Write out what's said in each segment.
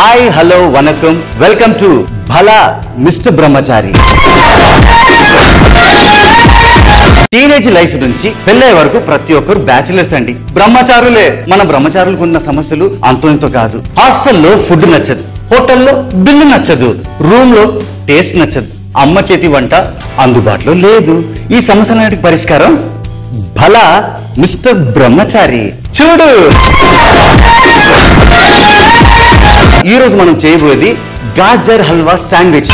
Hi hello vanakkam welcome to Bhala mister Brahmachari. Teenage life నుంచి పెళ్ళే వరకు ప్రతి ఒక్కరు బ్యాచిలర్స్ అండి, బ్రహ్మచారులే. మన బ్రహ్మచారులకు ఉన్న సమస్యలు అంతో ఇంతో కాదు. హాస్టల్లో ఫుడ్ నచ్చదు, హోటల్లో బిల్లు నచ్చదు, రూమ్ లో టేస్ట్ నచ్చదు, అమ్మ చేతి వంట అందుబాటులో లేదు. ఈ సమస్యలన్నిటికి పరిష్కారం భలా మిస్టర్ బ్రహ్మచారి. చూడు, ఈ రోజు మనం చేయబోయేది gajar halwa sandwich.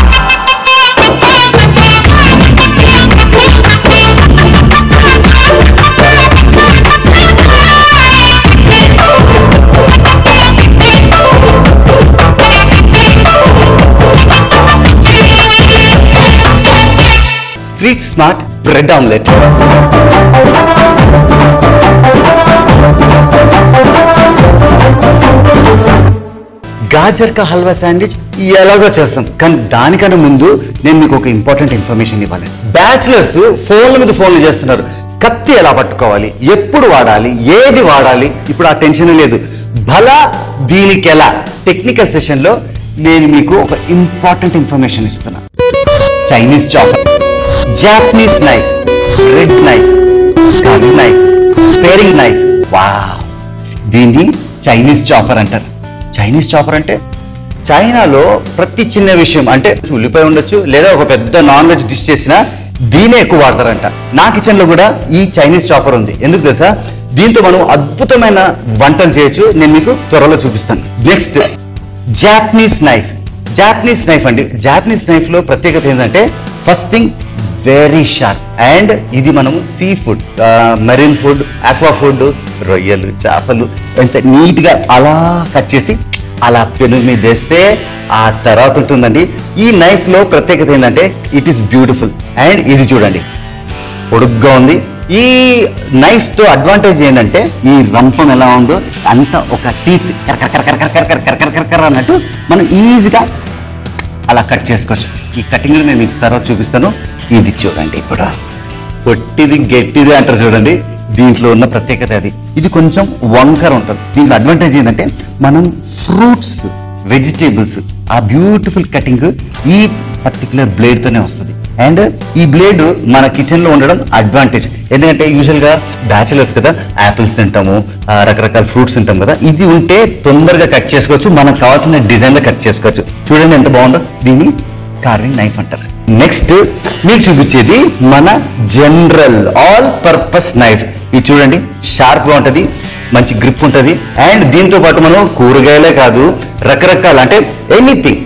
Street smart bread omelette. Gajar కా హల్వా శాండ్విచ్ ఎలాగో చేస్తాం, కానీ దానికన్నా ముందు నేను మీకు ఒక ఇంపార్టెంట్ ఇన్ఫర్మేషన్ ఇవ్వాలి. బ్యాచిలర్స్ ఫోన్ల మీద ఫోన్లు చేస్తున్నారు. కత్తి ఎలా పట్టుకోవాలి, ఎప్పుడు వాడాలి, ఏది వాడాలి, ఇప్పుడు ఆ టెన్షన్ లేదు. భలా దీనికి ఎలా టెక్నికల్ సెషన్ లో నేను మీకు ఒక ఇంపార్టెంట్ ఇన్ఫర్మేషన్ ఇస్తున్నా. Chinese chopper, Japanese knife, red knife, curry knife, sparing knife. Wow, దీన్ని చైనీస్ చాపర్ అంటారు. చైనీస్ చాపర్ అంటే చైనాలో ప్రతి చిన్న విషయం, అంటే ఉల్లిపాయ ఉండొచ్చు లేదా ఒక పెద్ద నాన్ వెజ్ డిష్ చేసినా దీనే ఎక్కువ వాడతారంట. నా కిచెన్ లో కూడా ఈ చైనీస్ చాపర్ ఉంది. ఎందుకు తెలుసా? దీంతో మనం అద్భుతమైన వంటలు చేయొచ్చు. నేను మీకు త్వరలో చూపిస్తాను. Next Japanese knife. Japanese knife అండి, జాపనీస్ నైఫ్ లో ప్రత్యేకత ఏంటంటే first thing very sharp. And ఇది మనము sea food, marine food, aqua food, రొయ్యలు, చేపలు ఎంత నీట్ గా అలా కట్ చేసి అలా పెను మీద వేస్తే ఆ తర్వాత ఉంటుందండి. ఈ నైఫ్ లో ప్రత్యేకత ఏంటంటే ఇట్ ఈస్ బ్యూటిఫుల్. అండ్ ఇది చూడండి, పొడుగ్గా ఉంది. ఈ నైఫ్ తో అడ్వాంటేజ్ ఏంటంటే ఈ రంపం ఎలా ఉందో అంత ఒక టీత్ కరకర అన్నట్టు మనం ఈజీగా అలా కట్ చేసుకోవచ్చు. ఈ కటింగ్ నేను మీకు తర్వాత చూపిస్తాను. ఇది చూడండి, ఇప్పుడు పొట్టిది గట్టిది అంటారు చూడండి, దీంట్లో ఉన్న ప్రత్యేకత అది. ఇది కొంచెం వంకర ఉంటుంది. దీంట్లో అడ్వాంటేజ్ ఏంటంటే మనం ఫ్రూట్స్, వెజిటేబుల్స్ ఆ బ్యూటిఫుల్ కటింగ్ ఈ పర్టికులర్ బ్లేడ్ తోనే వస్తుంది. అండ్ ఈ బ్లేడ్ మన కిచెన్ లో ఉండడం అడ్వాంటేజ్. ఎందుకంటే యూజువల్ గా బ్యాచిలర్స్ కదా, యాపిల్స్ తింటాము, రకరకాల ఫ్రూట్స్ తింటాం కదా, ఇది ఉంటే తొందరగా కట్ చేసుకోవచ్చు, మనకు కావాల్సిన డిజైన్ లో కట్ చేసుకోవచ్చు. చూడండి ఎంత బాగుందో. దీన్ని కార్వింగ్ నైఫ్ అంటారు. నెక్స్ట్ మీకు చూపించేది మన జనరల్ ఆల్ పర్పస్ నైఫ్. ఇది చూడండి, షార్ప్ గా ఉంటది, మంచి గ్రిప్ ఉంటది. అండ్ దీంతో పాటు మనం కూరగాయలే కాదు, రకరకాల అంటే ఎనీథింగ్.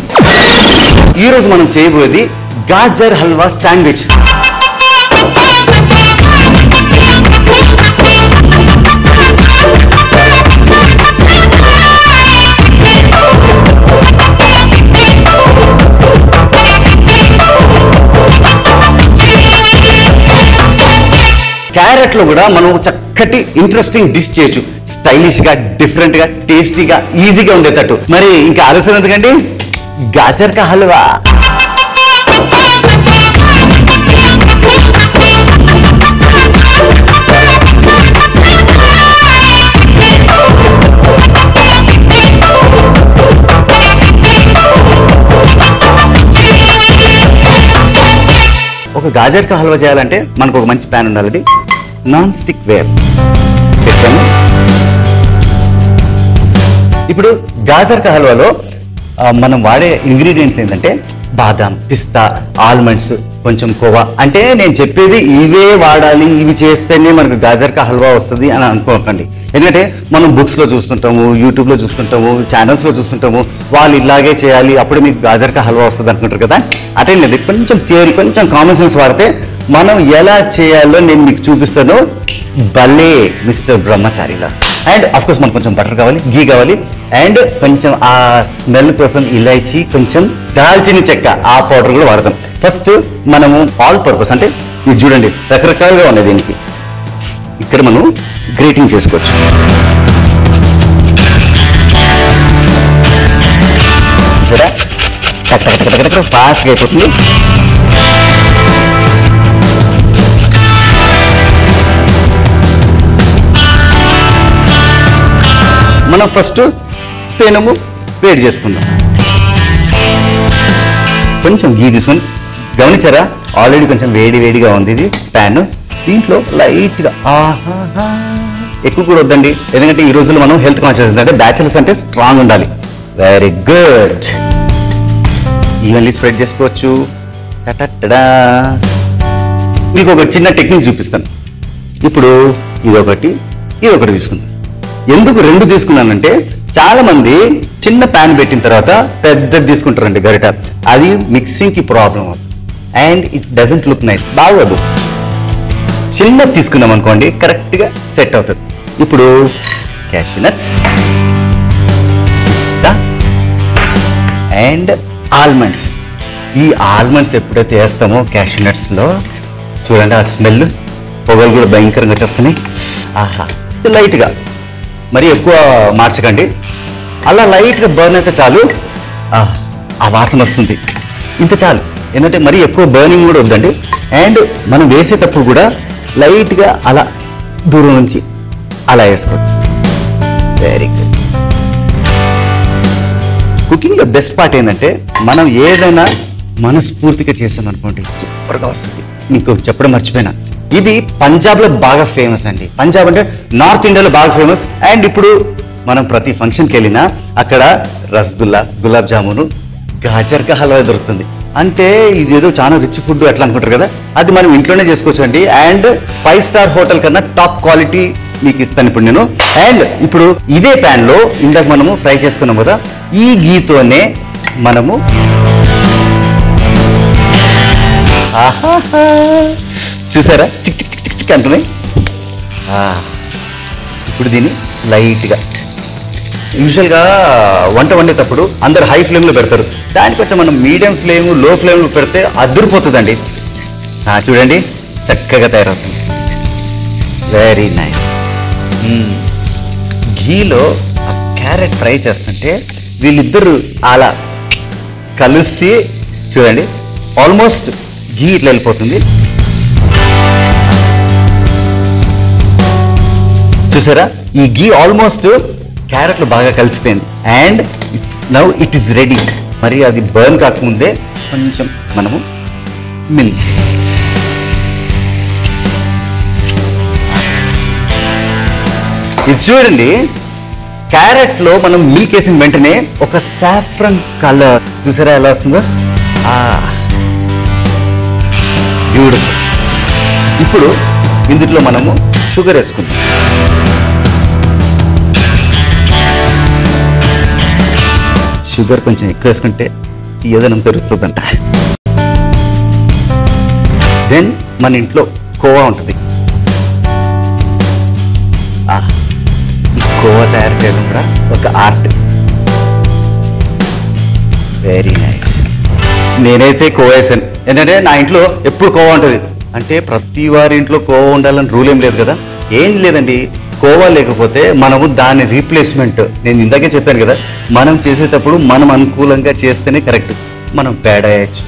ఈ రోజు మనం చేయబోయేది గాజర్ హల్వా శాండ్విచ్. క్యారెట్ లో కూడా మనం చక్కటి ఇంట్రెస్టింగ్ డిష్ చేయొచ్చు. స్టైలిష్ గా, డిఫరెంట్ గా, టేస్టీగా, ఈజీగా ఉండేటట్టు. మరి ఇంకా ఆలస్యం ఎందుకండి, గాజర్ కా హల్వా. ఒక గాజర్ కా హల్వా చేయాలంటే మనకు ఒక మంచి ప్యాన్ ఉండాలండి. నాన్ స్టిక్ వేర్ పెట్టాము. ఇప్పుడు గాజర్ కా హల్వాలో మనం వాడే ఇంగ్రీడియంట్స్ ఏంటంటే బాదాం, పిస్తా, ఆల్మండ్స్, కొంచెం కోవా. అంటే నేను చెప్పేది ఇవే వాడాలి, ఇవి చేస్తేనే మనకు గాజర్ కా హల్వా వస్తుంది అని అనుకోకండి. ఎందుకంటే మనం బుక్స్ లో చూస్తుంటాము, యూట్యూబ్ లో చూస్తుంటాము, ఛానల్స్ లో చూస్తుంటాము, వాళ్ళు ఇలాగే చేయాలి అప్పుడు మీకు గాజర్ కా హల్వా వస్తుంది అనుకుంటారు కదా. అటే లేదు, కొంచెం థియరీ, కొంచెం కామన్ సెన్స్ వాడితే మనం ఎలా చేయాలో నేను మీకు చూపిస్తాను భలే మిస్టర్ బ్రహ్మచారిలా. అండ్ అఫ్ కోర్స్ మనకు కొంచెం బటర్ కావాలి, గీ కావాలి, అండ్ కొంచెం ఆ స్మెల్ కోసం ఇలాచి, కొంచెం దాల్చిన చెక్క, ఆ పౌడర్ కూడా వాడతాం. ఫస్ట్ మనము ఆల్ పర్పస్ అంటే ఇది చూడండి, రకరకాలుగా ఉన్నాయి. దీనికి ఇక్కడ మనం గ్రేటింగ్ చేసుకోవచ్చు. సరే, ఫాస్ట్గా అయిపోతుంది. మనం ఫస్ట్ పెనము వేడి చేసుకుందాం. కొంచెం గీ తీసుకొని గమనించారా, ఆల్రెడీ కొంచెం వేడిగా ఉంది ఇది ప్యాన్. దీంట్లో లైట్గా ఎక్కువ కూడా వద్దండి, ఎందుకంటే ఈ రోజుల్లో మనం హెల్త్ కాన్షియస్ అంటే బ్యాచిలర్స్ అంటే స్ట్రాంగ్ ఉండాలి. Very good. ఈవెన్లీ స్ప్రెడ్ చేసుకోవచ్చు. మీకు ఒక చిన్న టెక్నిక్ చూపిస్తాను. ఇప్పుడు ఇదొకటి తీసుకుందాం. ఎందుకు 2 తీసుకున్నానంటే చాలా మంది చిన్న ప్యాన్ పెట్టిన తర్వాత పెద్దది తీసుకుంటారండి గరిట. అది మిక్సింగ్ కి problem and it doesn't look nice, బాగోదు. చిన్నది తీసుకున్నాం అనుకోండి కరెక్ట్ గా సెట్ అవుతుంది. ఇప్పుడు cashew nuts, pista and almonds. ఈ ఆల్మండ్స్ ఎప్పుడైతే వేస్తామో క్యాష్యూ నట్స్ లో చూడండి ఆ స్మెల్, పొగలు కూడా భయంకరంగా వచ్చేస్తున్నాయి. ఆహా, లైట్ గా, మరి ఎక్కువ మార్చకండి, అలా లైట్ గా బర్న్ అయితే చాలు. ఆ వాసన వస్తుంది, ఇంత చాలు. ఎందుకంటే మరీ ఎక్కువ బర్నింగ్ కూడా వద్దండి. అండ్ మనం వేసేటప్పుడు కూడా లైట్ గా అలా దూరం నుంచి అలా వేసుకోండి. Very good. కుకింగ్ లో బెస్ట్ పార్ట్ ఏంటంటే మనం ఏదైనా మనస్ఫూర్తిగా చేసామనుకోండి సూపర్గా వస్తుంది. మీకు చెప్పడం మర్చిపోయినా, ఇది పంజాబ్ లో బాగా ఫేమస్ అండి. పంజాబ్ అంటే నార్త్ ఇండియాలో బాగా ఫేమస్. అండ్ ఇప్పుడు మనం ప్రతి ఫంక్షన్కి వెళ్ళినా అక్కడ రసగుల్లా, గులాబ్ జామును, గాజర్ కా హల్వా దొరుకుతుంది. అంటే ఇదేదో చాలా రిచ్ ఫుడ్ అట్లా అనుకుంటారు కదా, అది మనం ఇంట్లోనే చేసుకోవచ్చు అండి. అండ్ 5 స్టార్ హోటల్ కన్నా టాప్ క్వాలిటీ మీకు ఇస్తాను ఇప్పుడు నేను. అండ్ ఇప్పుడు ఇదే ప్యాన్ లో ఇందాక మనము ఫ్రై చేసుకున్నాం కదా, ఈ గీతోనే మనము చూసారా చిక్ చిక్ చిక్ చిక్ చిక్ అంటున్నాయి. ఇప్పుడు దీన్ని లైట్గా, యూజువల్గా వంట వండేటప్పుడు అందరు హై ఫ్లేమ్లో పెడతారు, దానికొచ్చి మనం మీడియం ఫ్లేమ్, లో ఫ్లేమ్లో పెడితే అదిరిపోతుందండి. చూడండి చక్కగా తయారవుతుంది. Very nice. ఘీలో క్యారెట్ ఫ్రై చేస్తుంటే వీళ్ళిద్దరు అలా కలిసి చూడండి ఆల్మోస్ట్ ఘీ ఇట్లా వెళ్ళిపోతుంది. చూసారా, ఈ ఘీ ఆల్మోస్ట్ క్యారెట్లు బాగా కలిసిపోయింది. And now it is ready. మరి అది బర్న్ కాకముందే కొంచెం మనము మిల్క్, ఇది చూడండి, క్యారెట్ లో మనం మిల్క్ వేసిన వెంటనే ఒక సాఫ్రన్ కలర్ చూసారా ఎలా వస్తుందో. బ్యూటిఫుల్. ఇప్పుడు ఇందులో మనము షుగర్ వేసుకుందాం. షుగర్ కొంచెం ఎక్కువ వేసుకుంటే తీయదనం పెరుగుతుందంట. దెన్ మన ఇంట్లో కోవా ఉంటుంది. ఈ కోవా తయారు చేయడం కూడా ఒక ఆర్ట్. Very nice. నేనైతే కోవా వేసాను, ఎందుకంటే నా ఇంట్లో ఎప్పుడు కోవా ఉంటుంది. అంటే ప్రతి వారి ఇంట్లో కోవా ఉండాలని రూల్ ఏం లేదు కదా. ఏం లేదండి, కోవా లేకపోతే మనము దాని రీప్లేస్మెంట్, నేను ఇందాకే చెప్పాను కదా, మనం చేసేటప్పుడు మనం అనుకూలంగా చేస్తేనే కరెక్ట్. మనం పేడ వేయచ్చు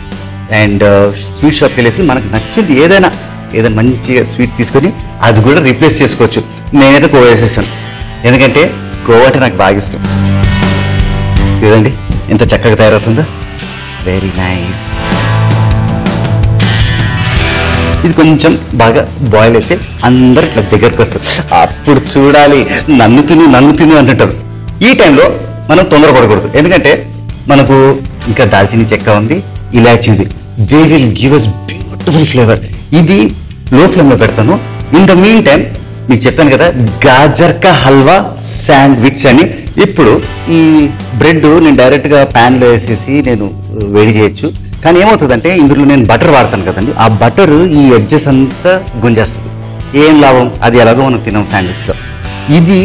అండ్ స్వీట్ షాప్కి వెళ్ళేసి మనకు నచ్చింది ఏదైనా మంచిగా స్వీట్ తీసుకొని అది కూడా రీప్లేస్ చేసుకోవచ్చు. నేనైతే కోవా వేసేసాను, ఎందుకంటే కోవా అంటే నాకు బాగా ఇష్టం. చూడండి ఎంత చక్కగా తయారవుతుందో. Very nice. ఇది కొంచెం బాగా బాయిల్ అయితే అందరు ఇట్లా దగ్గరికి వస్తారు, అప్పుడు చూడాలి నన్ను తిను అంటుంటారు. ఈ టైంలో మనం తొందరపడకూడదు, ఎందుకంటే మనకు ఇంకా దాల్చిన చెక్క ఉంది, ఇలాచీ ఉంది. They will give us beautiful flavour. ఇది లో ఫ్లేమ్లో పెడతాను. ఇన్ ద మీన్ టైం మీకు చెప్పాను కదా గాజర్ కా హల్వా శాండ్విచ్ అని. ఇప్పుడు ఈ బ్రెడ్ నేను డైరెక్ట్గా ప్యాన్లో వేసేసి నేను వేడి చేయొచ్చు. కానీ ఏమవుతుందంటే ఇందులో నేను బటర్ వాడతాను కదండి, ఆ బటర్ ఈ ఎడ్జెస్ అంతా గుంజేస్తుంది. ఏం లాభం, అది ఎలాగో మనం తినాం శాండ్విచ్లో. ఇది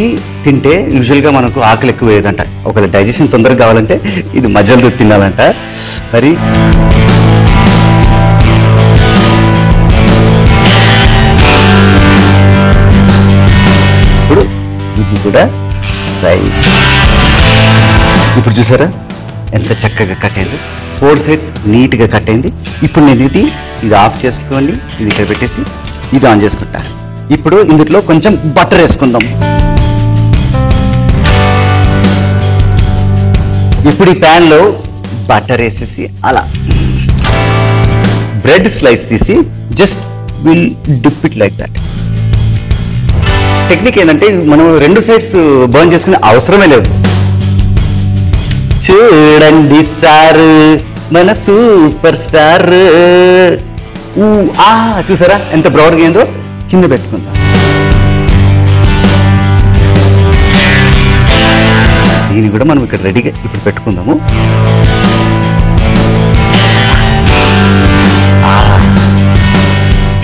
తింటే యూజువల్గా మనకు ఆకలి ఎక్కువ వేయదంట. ఒకవేళ డైజెషన్ తొందరగా కావాలంటే ఇది మధ్యలో తినాలంట. మరి ఇప్పుడు ఇది కూడా సైడ్. ఇప్పుడు చూసారా ఎంత చక్కగా కట్ అయింది, 4 సైడ్స్ నీట్గా కట్ అయింది. ఇప్పుడు నేను ఇది ఆఫ్ చేసుకోండి, ఇది ఇక్కడ పెట్టేసి ఇది ఆన్ చేసుకుంటా. ఇప్పుడు ఇందులో కొంచెం బటర్ వేసుకుందాం. ఇప్పుడు ఈ ప్యాన్ లో బటర్ వేసేసి అలా బ్రెడ్ స్లైస్ తీసి just will dip it like that. Technique ఏంటంటే మనం 2 సైడ్స్ బర్న్ చేసుకునే అవసరమే లేదు. చూడండి సార్ మన సూపర్ స్టార్. చూసారా ఎంత బ్రౌన్గా అయిందో. కింద పెట్టుకుందాం. దీన్ని కూడా మనం ఇక్కడ రెడీగా ఇప్పుడు పెట్టుకుందాము.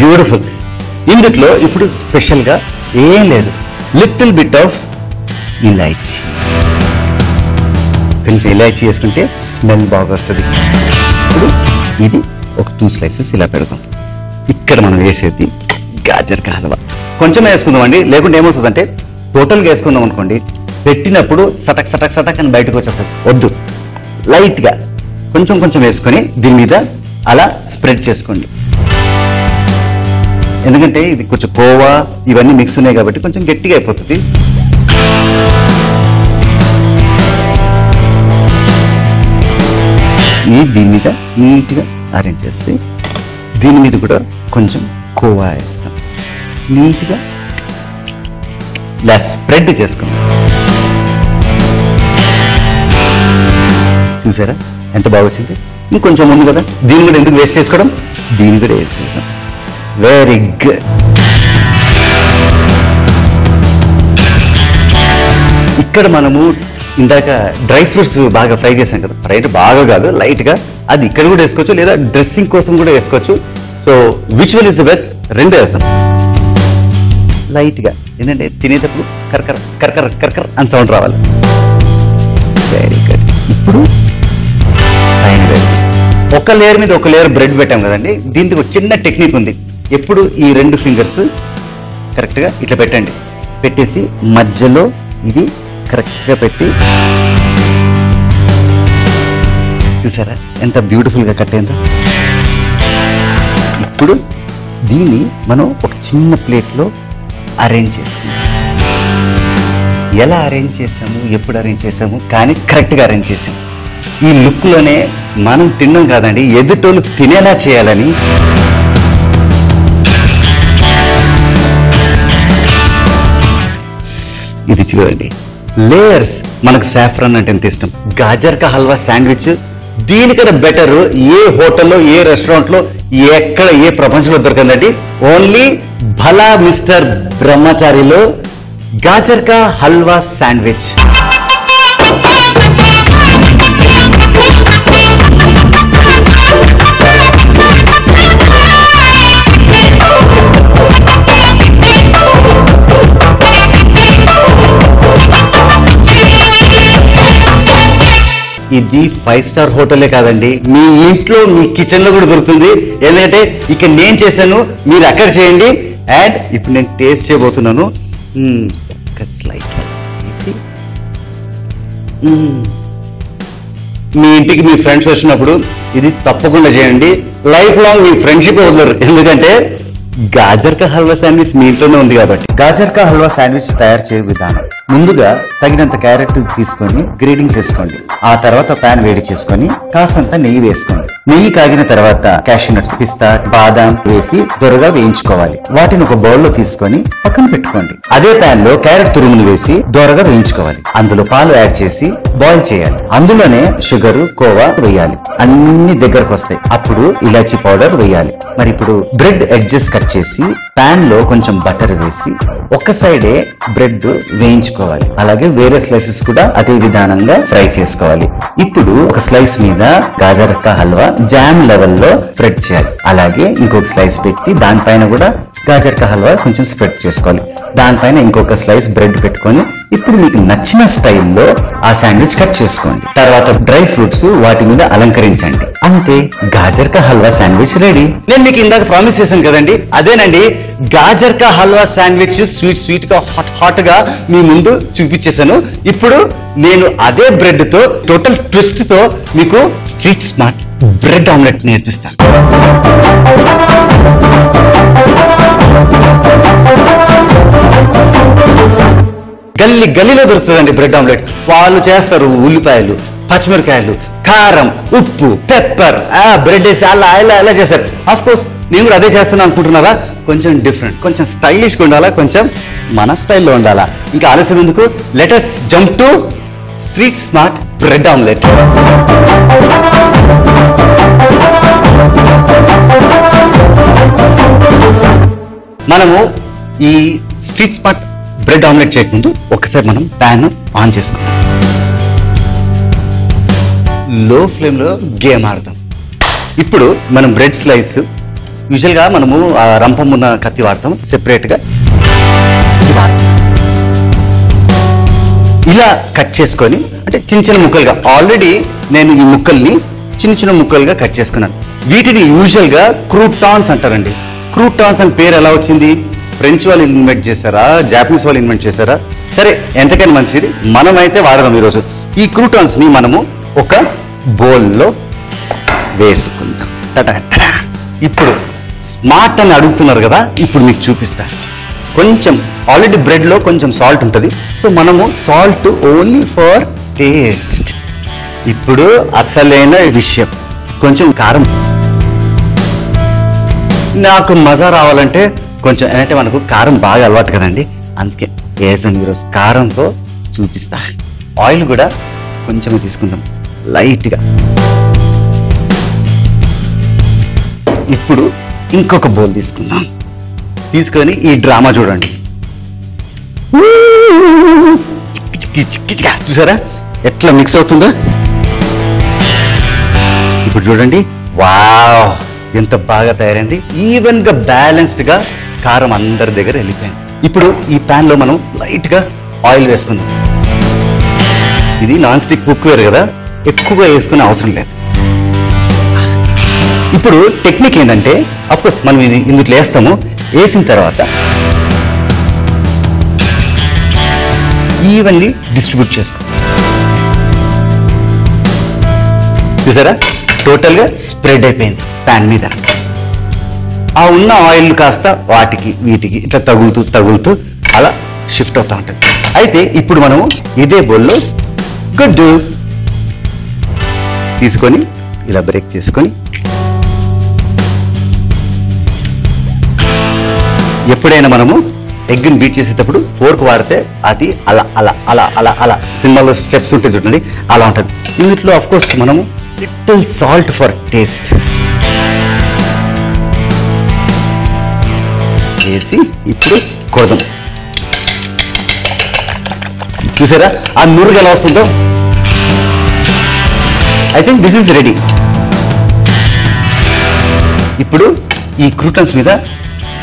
బ్యూటిఫుల్. ఇందులో ఇప్పుడు స్పెషల్గా ఏం లేదు, లిటిల్ బిట్ ఆఫ్ ఇలాచీ. కొంచెం ఇలాచీ వేసుకుంటే స్మెల్ బాగా వస్తుంది. ఇప్పుడు ఇది ఒక 2 స్లైసెస్ ఇలా పెడదాం. ఇక్కడ మనం వేసేది గాజర్ కా హల్వా. కొంచెం వేసుకుందాం అండి, లేకుంటే ఏమవుతుందంటే టోటల్గా వేసుకుందాం అనుకోండి, పెట్టినప్పుడు సటక్ సటక్ సటక్ అని బయటకు వచ్చేస్తుంది. వద్దు, లైట్గా కొంచెం కొంచెం వేసుకొని దీని మీద అలా స్ప్రెడ్ చేసుకోండి. ఎందుకంటే ఇది కొంచెం కోవా ఇవన్నీ మిక్స్ ఉన్నాయి కాబట్టి కొంచెం గట్టిగా అయిపోతుంది. దీని మీద నీట్గా అరేంజ్ చేసి దీని మీద కూడా కొంచెం కోవా వేస్తాం. నీట్గా ఇలా స్ప్రెడ్ చేసుకుందాం. చూసారా ఎంత బాగా వచ్చింది. ఇంకొంచెం ఉంది కదా, దీన్ని కూడా ఎందుకు వేస్ట్ చేసుకోవడం, దీన్ని కూడా వేసేసాం. Very good. ఇక్కడ మనము ఇందాక డ్రై ఫ్రూట్స్ బాగా ఫ్రై చేసాం కదా, ఫ్రై బాగా కాదు లైట్గా, అది ఇక్కడ కూడా వేసుకోవచ్చు, లేదా డ్రెస్సింగ్ కోసం కూడా వేసుకోవచ్చు. So which one is the best? 2 వేస్తాం లైట్గా, ఎందుకంటే తినేటప్పుడు కర్కర్ కర్కర్ కర్కర్ అని సౌండ్ రావాలి. Very good. ఇప్పుడు పైన ఒక లేయర్ మీద ఒక లేయర్ బ్రెడ్ పెట్టాం కదండి, దీనికి ఒక చిన్న టెక్నిక్ ఉంది. ఎప్పుడు ఈ 2 ఫింగర్స్ కరెక్ట్గా ఇట్లా పెట్టండి, పెట్టేసి మధ్యలో ఇది కరెక్ట్గా పెట్టి, చూసారా ఎంత బ్యూటిఫుల్గా కట్ అయిందో. ఇప్పుడు దీన్ని మనం ఒక చిన్న ప్లేట్లో అరేంజ్ చేసుకుందాం. ఎలా అరేంజ్ చేసాము, ఎప్పుడు అరేంజ్ చేసాము, కానీ కరెక్ట్గా అరేంజ్ చేసాము. ఈ లుక్లోనే మనం తినడం కాదండి, ఎదుటోళ్ళు తినేలా చేయాలని. ఇది చూడండి, లేయర్స్. మనకు సాఫ్రాన్ అంటే ఎంత ఇష్టం. గాజర్ కా హల్వా శాండ్విచ్ దీనికన్నా బెటర్ ఏ హోటల్లో, ఏ రెస్టారెంట్లో, ఎక్కడ, ఏ ప్రపంచంలో దొరకందండి. ఓన్లీ భలా మిస్టర్ బ్రహ్మచారిలో గాజర్ కా హల్వా శాండ్విచ్. ఇది 5 స్టార్ హోటలే కాదండి, మీ ఇంట్లో మీ కిచెన్ లో కూడా దొరుకుతుంది. ఎందుకంటే ఇక్కడ నేను చేశాను, మీరు అక్కడ చేయండి. అండ్ ఇప్పుడు నేను టేస్ట్ చేయబోతున్నాను. ఒక స్లైస్ తీసి మీ ఇంటికి మీ ఫ్రెండ్స్ వచ్చినప్పుడు ఇది తప్పకుండా చేయండి. లైఫ్ లాంగ్ మీ ఫ్రెండ్షిప్ వదలరు. ఎందుకంటే గాజర్ కా హల్వా శాండ్విచ్ మీ ఇంట్లోనే ఉంది కాబట్టి. గాజర్ కా హల్వా శాండ్విచ్ తయారు చేయ విధానం: ముందుగా తగినంత క్యారెట్ తీసుకొని గ్రేడింగ్ చేసుకోండి. ఆ తర్వాత ప్యాన్ వేడి చేసుకొని కాసంత నెయ్యి వేసుకోండి. నెయ్యి కాగిన తర్వాత క్యాషూ నట్స్, పిస్తా, బాదాం వేసి త్వరగా వేయించుకోవాలి. వాటిని ఒక బౌల్ లో తీసుకొని పక్కన పెట్టుకోండి. అదే ప్యాన్ లో క్యారెట్ తురుమును వేసి దోరగా వేయించుకోవాలి. అందులో పాలు యాడ్ చేసి బాయిల్ చేయాలి. అందులోనే షుగర్, కోవా వేయాలి. అన్ని దగ్గరకు వస్తాయి. అప్పుడు ఇలాచీ పౌడర్ వేయాలి. మరి ఇప్పుడు బ్రెడ్ ఎడ్జెస్ కట్ చేసి ప్యాన్ లో కొంచెం బటర్ వేసి ఒక సైడే బ్రెడ్ వేయించుకోవాలి. అలాగే వేరే స్లైసెస్ కూడా అదే విధానంగా ఫ్రై చేసుకోవాలి. ఇప్పుడు ఒక స్లైస్ మీద గాజర్ కా హల్వా జామ్ లెవెల్లో స్ప్రెడ్ చేయాలి. అలాగే ఇంకొక స్లైస్ పెట్టి దానిపైన కూడా గాజర్ కా హల్వా కొంచెం స్ప్రెడ్ చేసుకోవాలి. దానిపైన ఇంకొక స్లైస్ బ్రెడ్ పెట్టుకొని ఇప్పుడు మీకు నచ్చిన స్టైల్లో ఆ శాండ్విచ్ కట్ చేసుకోండి. తర్వాత డ్రై ఫ్రూట్స్ వాటి మీద అలంకరించండి. అంతే, గాజర్ కా హల్వా శాండ్విచ్ రెడీ. నేను మీకు ఇందాక ప్రామిస్ చేశాను కదండి, అదేనండి గాజర్ కా హల్వా శాండ్విచ్. స్వీట్ గా హాట్ గా మీ ముందు చూపించేశాను. ఇప్పుడు నేను అదే బ్రెడ్ తో, టోటల్ ట్విస్ట్ తో మీకు స్ట్రీట్ స్మార్ట్ బ్రెడ్ ఆమ్లెట్ నేర్పిస్తాను. గల్లీలో దొరుకుతుందండి బ్రెడ్ ఆమ్లెట్. వాళ్ళు చేస్తారు ఉల్లిపాయలు, పచ్చిమిరకాయలు, కారం, ఉప్పు, పెప్పర్, బ్రెడ్ వేసి అలా ఇలా ఎలా చేశారు. ఆఫ్ కోర్స్ నేను కూడా అదే చేస్తున్నాను అనుకుంటున్నారా? కొంచెం డిఫరెంట్, కొంచెం స్టైలిష్గా ఉండాలా, కొంచెం మన స్టైల్లో ఉండాలా. ఇంకా ఆలస్యం ఎందుకు, let us jump to street smart bread omelette. మనము ఈ స్ట్రీట్ స్మార్ట్ బ్రెడ్ ఆమ్లెట్ చేయకముందు ఒకసారి మనం ప్యాన్ ఆన్ చేసుకుందాం. లో ఫ్లేమ్లో గేమ్ ఆడతాం. ఇప్పుడు మనం బ్రెడ్ స్లైస్ యూజువల్గా మనము రంపం ఉన్న కత్తి వాడతాం, సెపరేట్గా ఇలా కట్ చేసుకొని, అంటే చిన్న చిన్న ముక్కలుగా. ఆల్రెడీ నేను ఈ ముక్కల్ని చిన్న చిన్న ముక్కలుగా కట్ చేసుకున్నాను. వీటిని యూజువల్గా క్రూటాన్స్ అంటారండి. క్రూటాన్స్ అని పేరు ఎలా వచ్చింది? ఫ్రెంచ్ వాళ్ళు ఇన్వెంట్ చేశారా, జాపనీస్ వాళ్ళు ఇన్వెంట్ చేశారా? సరే, ఎంతకైనా మంచిది, మనమైతే వాడదాం ఈరోజు. ఈ క్రూటాన్స్ ని మనము ఒక బౌల్లో వేసుకుందాం. ఇప్పుడు స్మార్ట్ అని అడుగుతున్నారు కదా, ఇప్పుడు మీకు చూపిస్తా. కొంచెం ఆల్రెడీ బ్రెడ్ లో కొంచెం సాల్ట్ ఉంటుంది, సో మనము సాల్ట్ ఓన్లీ ఫర్ టేస్ట్. ఇప్పుడు అసలైన విషయం, కొంచెం కారం. నాకు మజా రావాలంటే కొంచెం, అంటే మనకు కారం బాగా అలవాటు కదండి, అందుకే వేసాను ఈరోజు కారంతో చూపిస్తా. ఆయిల్ కూడా కొంచెం తీసుకుందాం లైట్గా. ఇప్పుడు ఇంకొక బౌల్ తీసుకుందాం. తీసుకొని ఈ డ్రామా చూడండి. చూసారా ఎట్లా మిక్స్ అవుతుందో? ఇప్పుడు చూడండి, వావ్ ఎంత బాగా తయారైంది. ఈవెన్ గా బ్యాలెన్స్డ్ గా కారం అందరి దగ్గర వెళ్ళిపోయింది. ఇప్పుడు ఈ ప్యాన్ లో మనం లైట్ గా ఆయిల్ వేసుకుందాం. ఇది నాన్ స్టిక్ కుక్వేర్ కదా, ఎక్కువగా వేసుకునే అవసరం లేదు. ఇప్పుడు టెక్నిక్ ఏంటంటే, అఫ్ కోర్స్ మనం ఇది ఇందులో వేస్తాము. వేసిన తర్వాత ఈవెన్లీ డిస్ట్రిబ్యూట్ చేసుకో. చూసారా టోటల్ గా స్ప్రెడ్ అయిపోయింది ప్యాన్ మీద. ఆ ఉన్న ఆయిల్ కాస్త వాటికి వీటికి ఇట్లా తగులుతూ అలా షిఫ్ట్ అవుతూ ఉంటుంది. అయితే ఇప్పుడు మనము ఇదే బౌల్లో గుడ్డు తీసుకొని ఇలా బ్రేక్ చేసుకొని, ఎప్పుడైనా మనము ఎగ్ని బీట్ చేసేటప్పుడు ఫోర్క్ వాడితే అది అలా అలా అలా అలా అలా సినిమాలో స్టెప్స్ ఉంటాయి చూడండి, అలా ఉంటుంది. ఇందులో ఆఫ్ కోర్స్ మనము లిటిల్ సాల్ట్ ఫర్ టేస్ట్ వేసి ఇప్పుడు కొడదాం. చూసారా ఆ నురుగు ఎలా వస్తుందో? I think this is ready. ఇప్పుడు ఈ క్రూటన్స్ మీద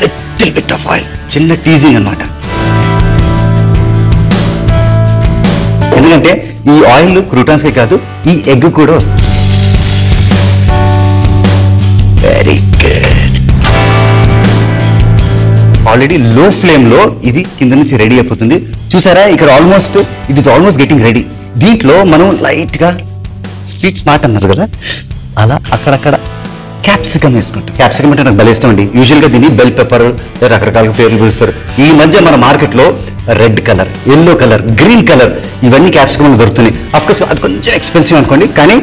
లిటిల్ బిట్ ఆఫ్ ఆయిల్, చిన్న టీజింగ్ అన్నమాట. ఎందుకంటే ఈ ఆయిల్ క్రూటన్స్ కి కాదు, ఈ ఎగ్ కూడా వస్తుంది. Very good. ఆల్రెడీ లో ఫ్లేమ్ లో ఇది కింద నుంచి రెడీ అయిపోతుంది. చూసారా ఇక్కడ almost it is almost getting ready. దీంట్లో మనం లైట్ గా స్ట్రీట్ స్మార్ట్ అన్నారు కదా, అలా అక్కడక్కడ క్యాప్సికమ్ వేసుకుంటాం. క్యాప్సికమ్ అంటే నాకు భలే ఇష్టం అండి. యూజువల్ గా దీన్ని బెల్ పెప్పర్ రకరకాల పేర్లు పిలుస్తారు. ఈ మధ్య మన మార్కెట్ లో red colour, yellow colour, green colour ఇవన్నీ క్యాప్సికమ్ దొరుకుతున్నాయి. అఫ్ కోర్స్ అది కొంచెం ఎక్స్పెన్సివ్ అనుకోండి, కానీ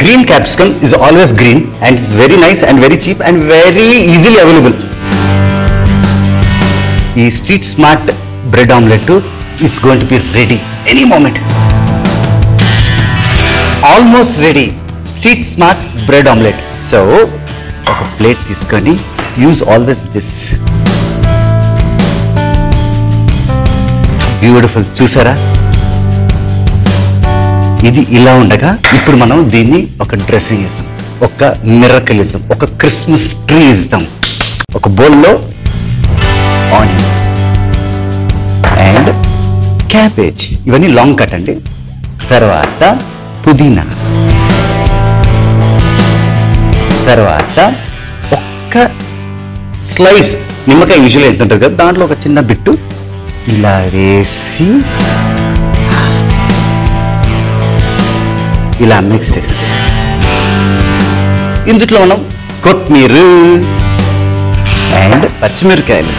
green capsicum is always green and it's very nice and very cheap and very easily available. ఈ street smart bread omelette it's going to be ready any moment. Almost ready street smart bread omelette. So ఒక plate తీసుకొని use always this. Beautiful. చూసారా ఇది ఇలా ఉండగా ఇప్పుడు మనం దీన్ని ఒక డ్రెస్సింగ్ ఇస్తాం, ఒక మిరకల్ ఇస్తాం, ఒక క్రిస్మస్ ట్రీ ఇస్తాం. ఒక బౌల్లో ఆనియన్స్ అండ్ క్యాబేజ్, ఇవన్నీ లాంగ్ కట్ అండి. తర్వాత పుదీనా, తర్వాత ఒక్క స్లైస్ నిమ్మకాయ యూజువల్గా ఎంత ఉంటుంది కదా, దాంట్లో ఒక చిన్న బిట్టు ఇలా వేసి ఇలా మిక్స్ చేసి ఇందులో మనం కొత్తిమీర అండ్ పచ్చిమిరకాయలు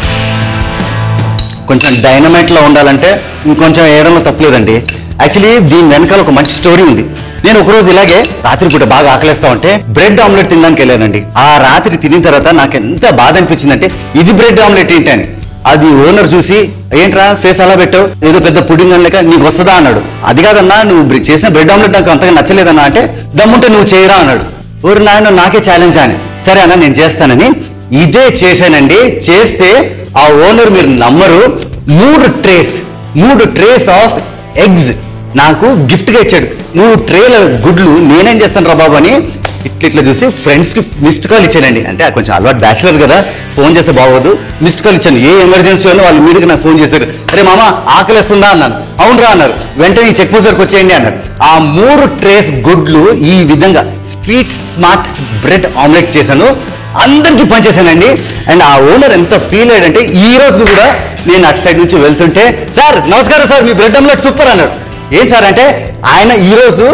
కొంచెం డైనమైట్ లో ఉండాలంటే ఇంకొంచెం వేయడంలో తప్పలేదండి. యాక్చువల్లీ దీని వెనకాల ఒక మంచి స్టోరీ ఉంది. నేను ఒకరోజు ఇలాగే రాత్రి పూట బాగా ఆకలిస్తా ఉంటే బ్రెడ్ ఆమ్లెట్ తినడానికి వెళ్ళానండి. ఆ రాత్రి తినిన తర్వాత నాకు ఎంత బాధ అనిపించిందంటే ఇది బ్రెడ్ ఆమ్లెట్ ఏంటి అని. అది ఓనర్ చూసి ఏంట్రా ఫేస్ అలా పెట్టావు, ఏదో పెద్ద పుడింగ్ అని లేక నీకు వస్తుందా అన్నాడు. అది కాదన్నా నువ్వు చేసిన బ్రెడ్ ఆమ్లెట్ నాకు అంతగా నచ్చలేదన్నా అంటే దమ్ముంటే నువ్వు చేయరా అన్నాడు. ఊరు నాయన నాకే ఛాలెంజ్ అని సరే అన్న నేను చేస్తానని ఇదే చేశానండి. చేస్తే ఆ ఓనర్ మీరు నమ్మరు 3 ట్రేస్ ఆఫ్ ఎగ్స్ నాకు గిఫ్ట్ గా ఇచ్చాడు. 3 ట్రేల గుడ్లు నేనేం చేస్తాను రా బాబు అని ఇట్లా చూసి ఫ్రెండ్స్ కి మిస్డ్ కాల్ ఇచ్చానండి. అంటే కొంచెం అలవాటు బ్యాచులర్ కదా, ఫోన్ చేస్తే బాగోదు. మిస్డ్ కాల్ ఇచ్చాను. ఏ ఎమర్జెన్సీ అయినా వాళ్ళు మీడికి నాకు ఫోన్ చేశారు. అరే మామ ఆకలిస్తుందా అన్నాను. అవునరా అన్నారు. వెంటనే చెక్ పోస్ట్ వరకు వచ్చేయండి అన్నారు. ఆ 3 ట్రేస్ గుడ్లు ఈ విధంగా స్ట్రీట్ స్మార్ట్ బ్రెడ్ ఆమ్లెట్ చేశాను. అందరికి పనిచేశానండి. అండ్ ఆ ఓనర్ ఎంత ఫీల్ అయ్యాడంటే ఈ రోజు కూడా నేను అటు సైడ్ నుంచి వెళ్తుంటే సార్ నమస్కారం సార్ మీ బ్రెడ్ ఆమ్లెట్ సూపర్ అన్నాడు. ఏం సార్ అంటే ఆయన ఈ రోజు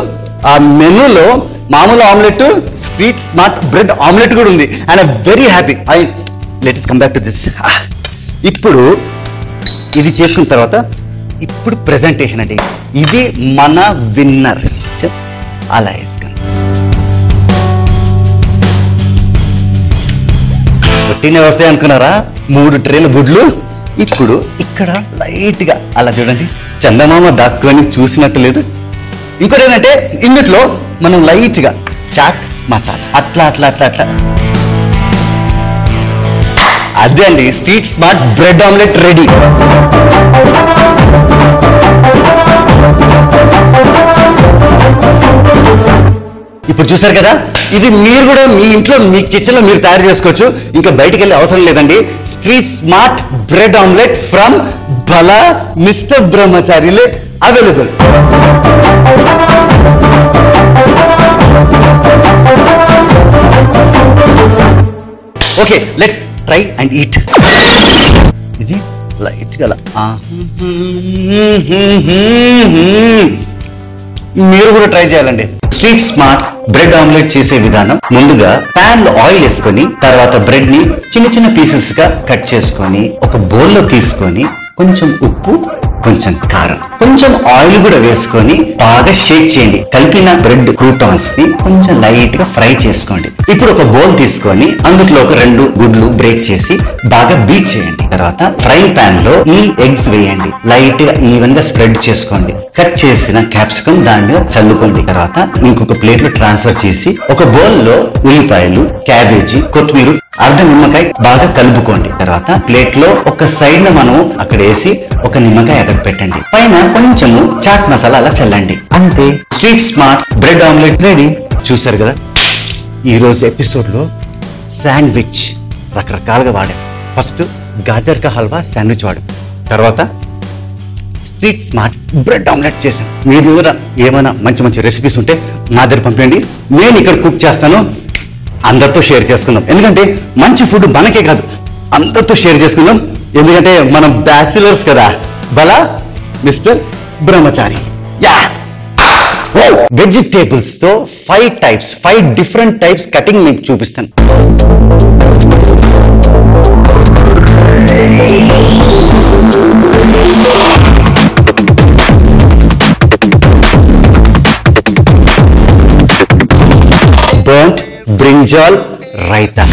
ఆ మెనూలో మామూలు omelette street smart bread omelette కూడా ఉంది. ఆయన very happy. Let us come back to this. ఇప్పుడు ఇది చేసుకున్న తర్వాత ఇప్పుడు ప్రెజెంటేషన్ అండి. ఇది మన విన్నర్. అలా వేసుకుని పుట్టిన వస్తాయి అనుకున్నారా 3 ట్రేల గుడ్లు. ఇప్పుడు ఇక్కడ లైట్ గా అలా చూడండి చందమామ దాక్కుని చూసినట్టు లేదు. ఇంకోటి ఏంటంటే ఇందులో మనం లైట్ గా చాట్ మసాలా అట్లా అట్లా అట్లా అట్లా అదే అండి street smart bread omelette ready. ఇప్పుడు చూసారు కదా, ఇది మీరు కూడా మీ ఇంట్లో మీ కిచెన్ లో మీరు తయారు చేసుకోవచ్చు. ఇంకా బయటికి వెళ్ళే అవసరం లేదండి. Street smart bread omelette from Bhala mister బ్రహ్మచారిలే available. Okay let's try and eat. ఇది లైట్ గా మీరు కూడా ట్రై చేయాలండి. స్ట్రీట్ స్మార్ట్ బ్రెడ్ ఆమ్లెట్ చేసే విధానం: ముందుగా పాన్ లో ఆయిల్ వేసుకొని తర్వాత బ్రెడ్ ని చిన్న చిన్న పీసెస్ గా కట్ చేసుకొని ఒక బౌల్ లో తీసుకొని కొంచెం ఉప్పు, కొంచెం కారం, కొంచెం ఆయిల్ కూడా వేసుకొని బాగా షేక్ చేయండి. కలిపిన బ్రెడ్ క్రూటాన్స్ ని కొంచెం లైట్ గా ఫ్రై చేసుకోండి. ఇప్పుడు ఒక బౌల్ తీసుకొని అందులో ఒక 2 గుడ్లు బ్రేక్ చేసి బాగా బీట్ చేయండి. తర్వాత ఫ్రైంగ్ పాన్ లో ఈ ఎగ్స్ వేయండి. లైట్ గా ఈవెన్ గా స్ప్రెడ్ చేసుకోండి. కట్ చేసిన క్యాప్సికమ్ దానిలో చల్లుకోండి. తర్వాత ఇంకొక ప్లేట్ లో ట్రాన్స్ఫర్ చేసి ఒక బౌల్ లో ఉల్లిపాయలు, క్యాబేజీ, కొత్తిమీర, అర్ధ నిమ్మకాయ బాగా కలుపుకోండి. తర్వాత ప్లేట్ లో ఒక సైడ్ న మనం అక్కడ వేసి ఒక నిమ్మకాయ ఎగర పెట్టండి. పైన కొంచెము చాట్ మసాలా అలా చల్లండి. అంతే, street smart bread omelette ready. చూసారు కదా, ఈ రోజు ఎపిసోడ్ లో శాండ్విచ్ రకరకాలుగా వాడాం. ఫస్ట్ గాజర్ కా హల్వా శాండ్విచ్ వాడాం. తర్వాత స్ట్రీట్ స్మార్ట్ బ్రెడ్ ఆమ్లెట్ చేశాను. మీరు కూడా ఏమైనా మంచి మంచి రెసిపీస్ ఉంటే నా దగ్గర పంపండి. నేను ఇక్కడ కుక్ చేస్తాను. అందరితో షేర్ చేసుకుందాం. ఎందుకంటే మంచి ఫుడ్ మనకే కాదు అందరితో షేర్ చేసుకుందాం. ఎందుకంటే మనం బ్యాచులర్స్ కదా. బలా మిస్టర్ బ్రహ్మచారి. యా, వెజిటేబుల్స్ తో 5 డిఫరెంట్ టైప్స్ కటింగ్ మీకు చూపిస్తాను. Burnt brinjal raita.